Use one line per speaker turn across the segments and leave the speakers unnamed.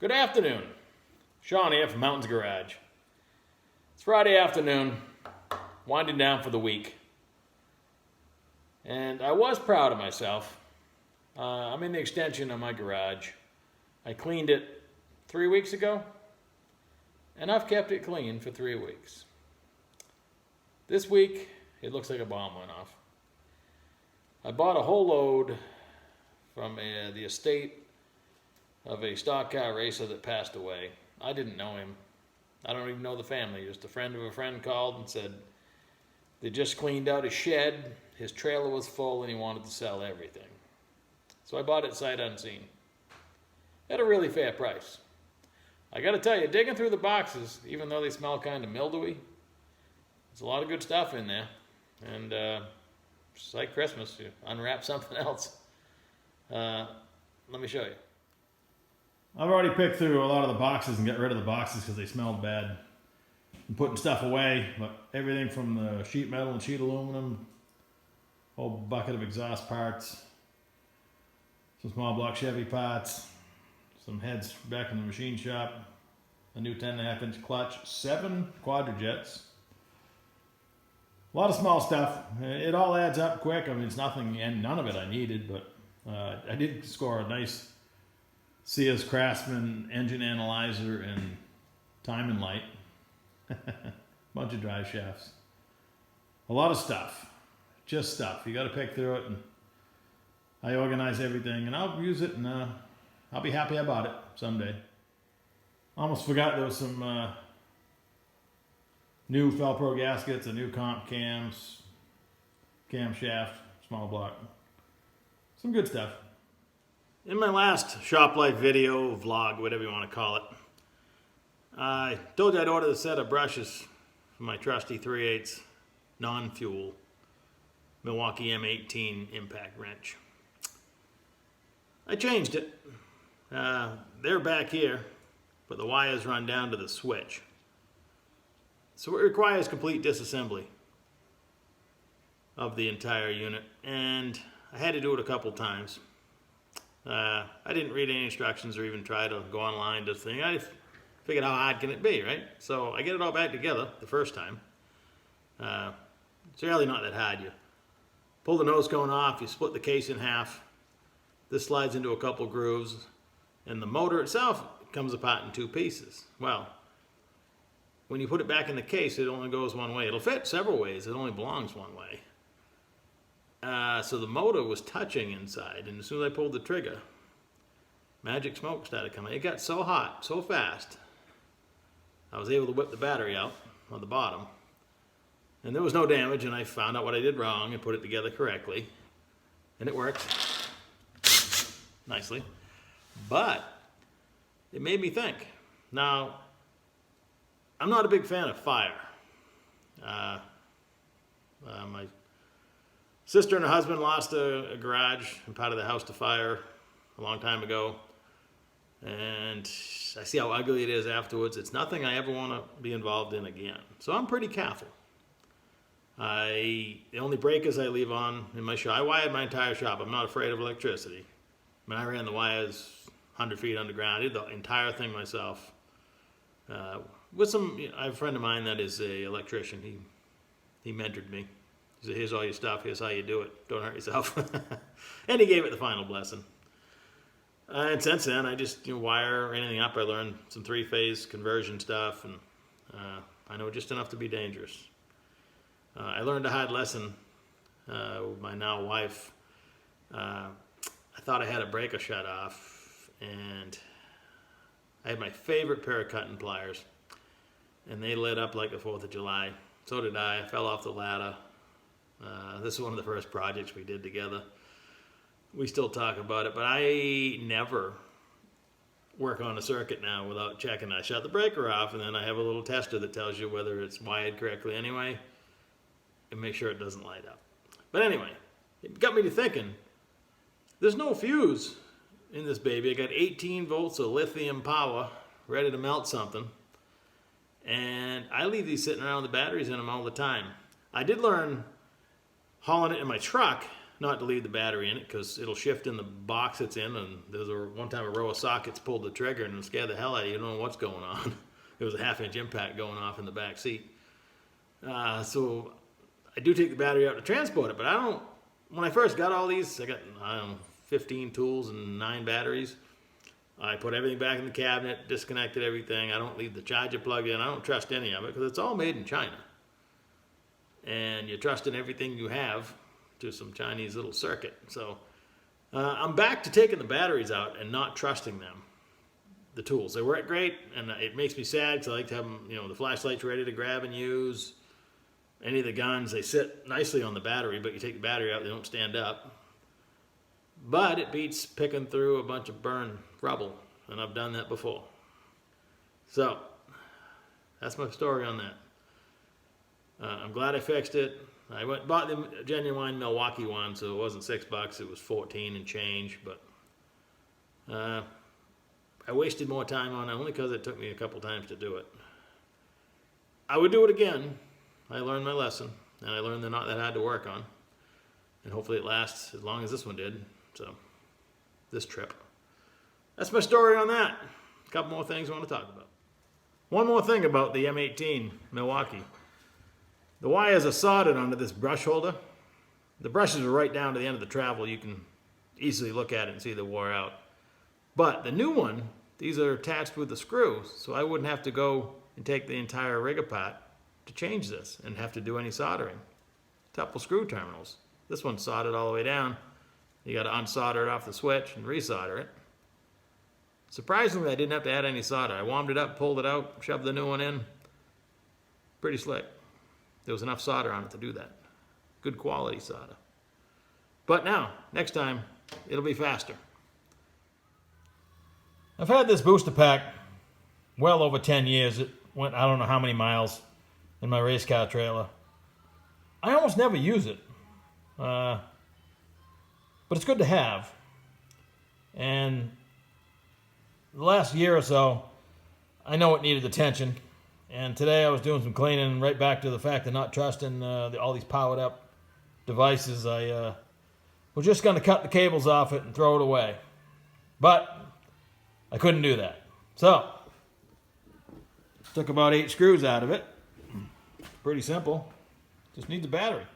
Good afternoon. Sean here from Mountains Garage. It's Friday afternoon, winding down for the week. And I was proud of myself. I'm in the extension of my garage. I cleaned it 3 weeks ago, and I've kept it clean for 3 weeks. This week, it looks like a bomb went off. I bought a whole load from the estate of a stock car racer that passed away. I didn't know him. I don't even know the family. Just a friend of a friend called and said they just cleaned out his shed, his trailer was full, and he wanted to sell everything. So I bought it sight unseen at a really fair price. I got to tell you, digging through the boxes, even though they smell kind of mildewy, there's a lot of good stuff in there. And it's like Christmas, you unwrap something else. Let me show you.
I've already picked through a lot of the boxes and got rid of the boxes because they smelled bad. I'm putting stuff away, but everything from the sheet metal and sheet aluminum, whole bucket of exhaust parts, some small block Chevy parts, some heads back in the machine shop, a new 10.5 inch clutch, 7 quadrajets. A lot of small stuff. It all adds up quick. I mean, it's nothing, and none of it I needed, but I did score a nice Sears Craftsman engine analyzer and timing light. Bunch of drive shafts. A lot of stuff. Just stuff. You got to pick through it, and I organize everything, and I'll use it, and I'll be happy I bought it someday. Almost forgot there was some new Felpro gaskets, a new comp cams, camshaft, small block. Some good stuff. In my last Shop Life video, vlog, whatever you want to call it, I told you I'd ordered a set of brushes for my trusty 3/8 non-fuel Milwaukee M18 impact wrench. I changed it. They're back here, but the wires run down to the switch. So it requires complete disassembly of the entire unit, and I had to do it a couple times. I didn't read any instructions or even try to go online to think. I figured, how hard can it be, right? So I get it all back together the first time. It's really not that hard. You pull the nose cone off, you split the case in half. This slides into a couple grooves, and the motor itself comes apart in 2 pieces. Well, when you put it back in the case, it only goes one way. It'll fit several ways. It only belongs one way. So the motor was touching inside, and as soon as I pulled the trigger, magic smoke started coming. It got so hot, so fast, I was able to whip the battery out on the bottom, and there was no damage, and I found out what I did wrong and put it together correctly, and it works nicely. But it made me think. Now, I'm not a big fan of fire. My sister and her husband lost a garage and part of the house to fire a long time ago. And I see how ugly it is afterwards. It's nothing I ever want to be involved in again. So I'm pretty careful. The only breakers I leave on in my shop, I wired my entire shop. I'm not afraid of electricity. I mean, I ran the wires 100 feet underground. I did the entire thing myself. With some, I have a friend of mine that is an electrician. He mentored me. He said, here's all your stuff, here's how you do it, don't hurt yourself. And he gave it the final blessing. And since then, I just wire anything up. I learned some 3-phase conversion stuff, and I know just enough to be dangerous. I learned a hard lesson with my now wife. I thought I had a breaker shut off, and I had my favorite pair of cutting pliers, and they lit up like the 4th of July. So did I. I fell off the ladder. This is one of the first projects we did together. We still talk about it, but I never work on a circuit now without checking. I shut the breaker off, and then I have a little tester that tells you whether it's wired correctly anyway, and make sure it doesn't light up. But anyway, it got me to thinking, there's no fuse in this baby. I got 18 volts of lithium power ready to melt something, and I leave these sitting around with the batteries in them all the time. I did learn hauling it in my truck not to leave the battery in it because it'll shift in the box it's in. And there's one time a row of sockets pulled the trigger and it scared the hell out of you. You don't know what's going on. It was a 1/2-inch impact going off in the back seat. So I do take the battery out to transport it, but I don't. When I first got all these, I got 15 tools and 9 batteries. I put everything back in the cabinet, disconnected everything. I don't leave the charger plugged in. I don't trust any of it because it's all made in China. And you're trusting everything you have to some Chinese little circuit. So I'm back to taking the batteries out and not trusting them. The tools, they work great, and it makes me sad because I like to have them, the flashlights ready to grab and use. Any of the guns, they sit nicely on the battery, but you take the battery out, they don't stand up. But it beats picking through a bunch of burned rubble, and I've done that before. So that's my story on that. I'm glad I fixed it. I bought the genuine Milwaukee one, so it wasn't $6, it was 14 and change, but I wasted more time on it only because it took me a couple times to do it. I would do it again. I learned my lesson, and I learned they're not that hard to work on, and hopefully it lasts as long as this one did. So this trip. That's my story on that. A couple more things I want to talk about. One more thing about the M18 Milwaukee. The wires are soldered onto this brush holder. The brushes are right down to the end of the travel. You can easily look at it and see they wore out. But the new one, these are attached with the screw, so I wouldn't have to go and take the entire rig apart to change this and have to do any soldering. Couple screw terminals. This one's soldered all the way down. You got to unsolder it off the switch and resolder it. Surprisingly, I didn't have to add any solder. I warmed it up, pulled it out, shoved the new one in. Pretty slick. There was enough solder on it to do that. Good quality solder. But now, next time, it'll be faster. I've had this booster pack well over 10 years. It went I don't know how many miles in my race car trailer. I almost never use it. But it's good to have. And the last year or so, I know it needed attention. And today I was doing some cleaning, right back to the fact of not trusting all these powered up devices. I was just going to cut the cables off it and throw it away. But I couldn't do that. So, took about 8 screws out of it. Pretty simple. Just needs a battery,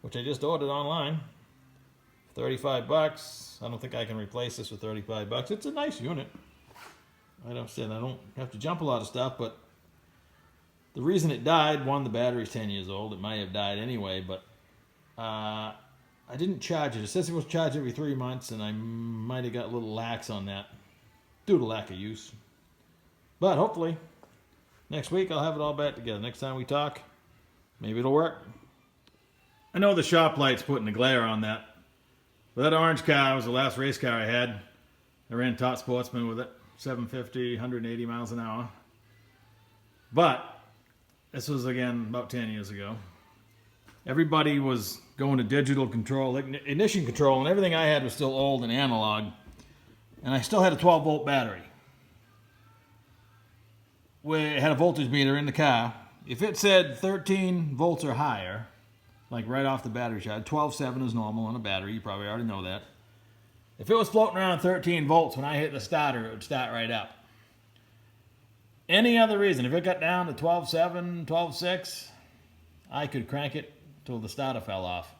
which I just ordered online. $35. I don't think I can replace this with $35. It's a nice unit. I don't have to jump a lot of stuff, but the reason it died, one, the battery's 10 years old. It might have died anyway, but I didn't charge it. It says it was charged every 3 months, and I might have got a little lax on that due to lack of use. But hopefully, next week I'll have it all back together. Next time we talk, maybe it'll work. I know the shop light's putting the glare on that. But that orange car was the last race car I had. I ran Top Sportsman with it, 750, 180 miles an hour. But this was, again, about 10 years ago. Everybody was going to digital control, ignition control, and everything I had was still old and analog. And I still had a 12-volt battery. We had a voltage meter in the car. If it said 13 volts or higher, like right off the battery charge, 12.7 is normal on a battery. You probably already know that. If it was floating around 13 volts, when I hit the starter, it would start right up. Any other reason, if it got down to 12.7, 12.6, I could crank it till the starter fell off.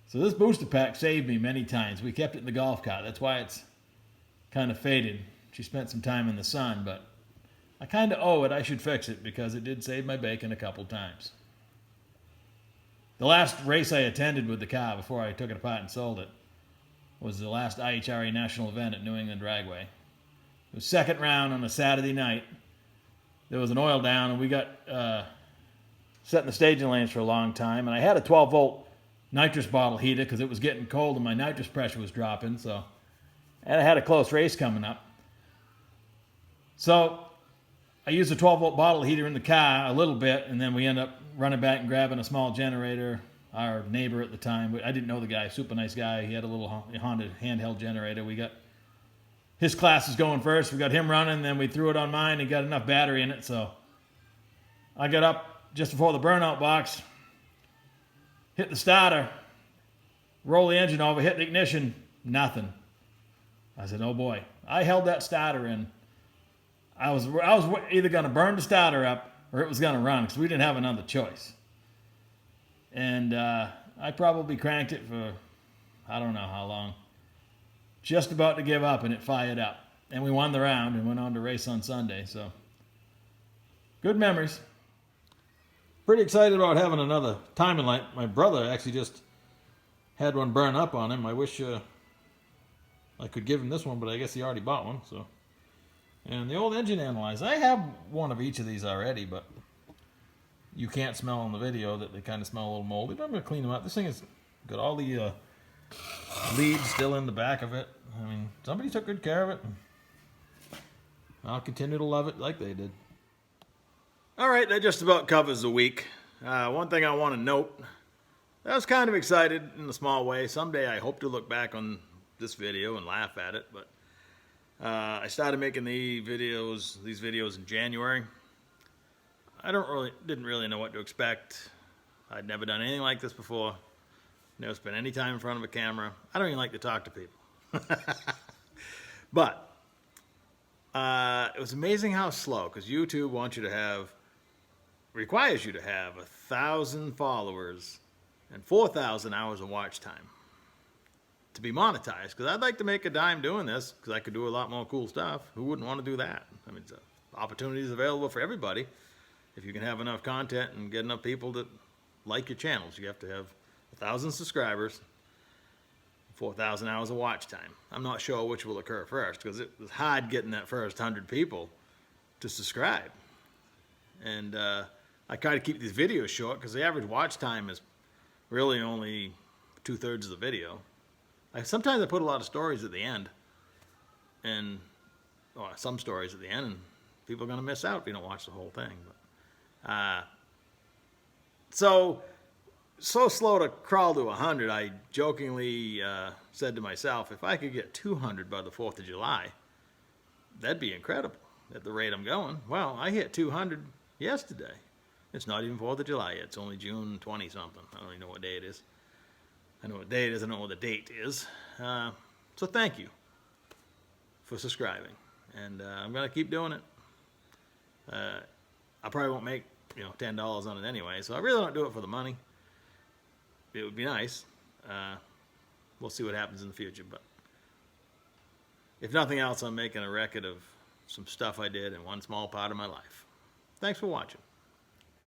So this booster pack saved me many times. We kept it in the golf cart. That's why it's kind of faded. She spent some time in the sun, but I kind of owe it. I should fix it because it did save my bacon a couple times. The last race I attended with the car before I took it apart and sold it was the last IHRA national event at New England Dragway. It was second round on a Saturday night. There was an oil down, and we got set in the staging lanes for a long time. And I had a 12-volt nitrous bottle heater because it was getting cold and my nitrous pressure was dropping. And I had a close race coming up. So I used a 12-volt bottle heater in the car a little bit, and then we end up running back and grabbing a small generator. Our neighbor at the time, I didn't know the guy, super nice guy. He had a little Honda handheld generator. We got his classes going first. We got him running, then we threw it on mine and got enough battery in it. So I got up just before the burnout box, hit the starter,
roll the engine over, hit the ignition, nothing. I said, oh boy. I held that starter in. I was either going to burn the starter up or it was going to run because we didn't have another choice. And I probably cranked it for, I don't know how long. Just about to give up, and it fired up. And we won the round and went on to race on Sunday. So, good memories.
Pretty excited about having another timing light. My brother actually just had one burn up on him. I wish I could give him this one, but I guess he already bought one. So, and the old engine analyzer. I have one of each of these already, but you can't smell on the video that they kind of smell a little moldy. But I'm going to clean them up. This thing has got all the leads still in the back of it. I mean, somebody took good care of it. I'll continue to love it like they did. All right, that just about covers the week. One thing I want to note, I was kind of excited in a small way. Someday I hope to look back on this video and laugh at it, but I started making these videos in January. I didn't really know what to expect. I'd never done anything like this before. Never spent any time in front of a camera. I don't even like to talk to people. But it was amazing how slow, because YouTube requires you to have 1,000 followers and 4,000 hours of watch time to be monetized. Because I'd like to make a dime doing this, because I could do a lot more cool stuff. Who wouldn't want to do that? I mean, opportunities available for everybody. If you can have enough content and get enough people that like your channels, you have to have 1,000 subscribers, 4,000 hours of watch time. I'm not sure which will occur first, because it was hard getting that first 100 people to subscribe. And I try to keep these videos short, because the average watch time is really only 2/3 of the video. Sometimes I put a lot of stories at the end, and some stories at the end, and people are going to miss out if you don't watch the whole thing. But, so slow to crawl to 100, I jokingly said to myself, if I could get 200 by the 4th of July, that'd be incredible at the rate I'm going. Well, I hit 200 yesterday. It's not even 4th of July yet. It's only June 20-something. I don't even know what day it is. I know what day it is. I don't know what the date is. So thank you for subscribing. And I'm going to keep doing it. I probably won't make $10 on it anyway, so I really don't do it for the money. It would be nice. We'll see what happens in the future, but if nothing else, I'm making a record of some stuff I did in one small part of my life. Thanks for watching.